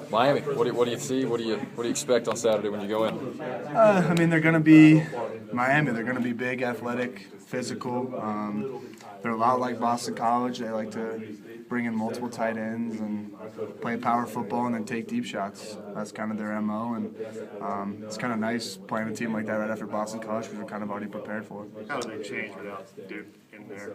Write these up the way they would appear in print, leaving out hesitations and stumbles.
Miami. What do you see? What do you expect on Saturday when you go in? I mean, they're going to be Miami. They're going to be big, athletic, physical. They're a lot like Boston College. They like to bring in multiple tight ends and play power football and then take deep shots. That's kind of their MO, and it's kind of nice playing a team like that right after Boston College because we're kind of already prepared for it. How did they change without Duke in there?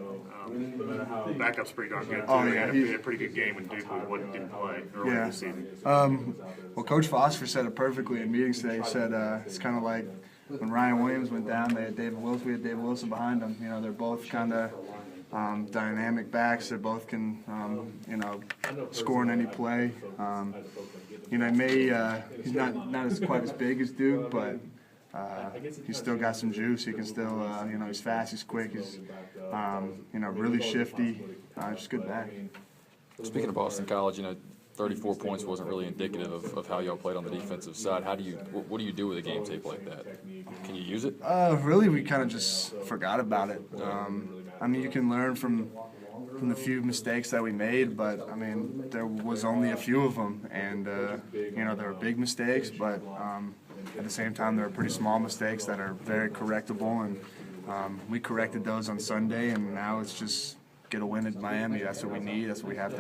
Backup's pretty darn good, too. Oh, yeah, He had a pretty good game when Duke didn't play earlier this season. Well, Coach Foster said it perfectly in meetings today. He said it's kind of like when Ryan Williams went down, they had David Wilson. We had David Wilson behind them. You know, they're both kind of dynamic backs. They both can, score in any play. He's not quite as big as Duke, but he's still got some juice. He can still, he's fast, he's quick, he's, really shifty. Just good back. Speaking of Boston College, 34 points wasn't really indicative of how y'all played on the defensive side. What do you do with a game tape like that? Can you use it? Really, we kind of just forgot about it. You can learn from the few mistakes that we made, but there was only a few of them, and there were big mistakes, but at the same time, there were pretty small mistakes that are very correctable, and we corrected those on Sunday, and now it's just get a win at Miami. That's what we need. That's what we have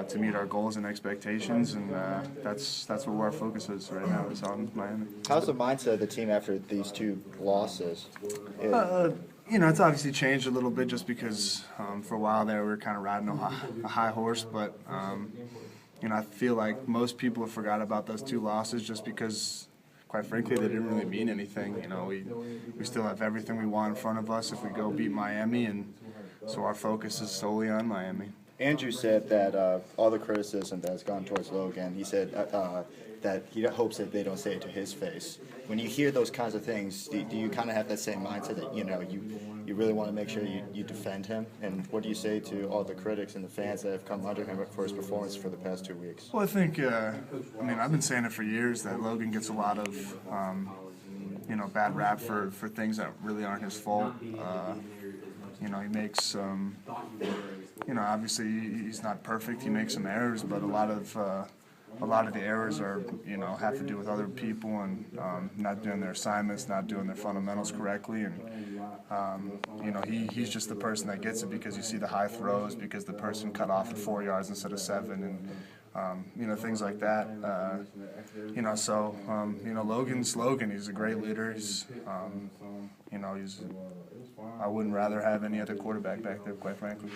to meet our goals and expectations, and that's where our focus is right now. Is on Miami. How's the mindset of the team after these two losses? It's obviously changed a little bit just because for a while there we were kind of riding a high horse, but I feel like most people have forgot about those two losses just because, quite frankly, they didn't really mean anything. We still have everything we want in front of us if we go beat Miami, and so our focus is solely on Miami. Andrew said that all the criticism that's gone towards Logan, he said that he hopes that they don't say it to his face. When you hear those kinds of things, do you kind of have that same mindset that you really want to make sure you defend him? And what do you say to all the critics and the fans that have come under him for his performance for the past 2 weeks? Well, I think I've been saying it for years that Logan gets a lot of bad rap for things that really aren't his fault. He makes obviously he's not perfect. He makes some errors, but a lot of the errors are have to do with other people and not doing their assignments, not doing their fundamentals correctly, and he's just the person that gets it because you see the high throws, because the person cut off at 4 yards instead of 7, and things like that. Logan's Logan. He's a great leader. I wouldn't rather have any other quarterback back there, quite frankly.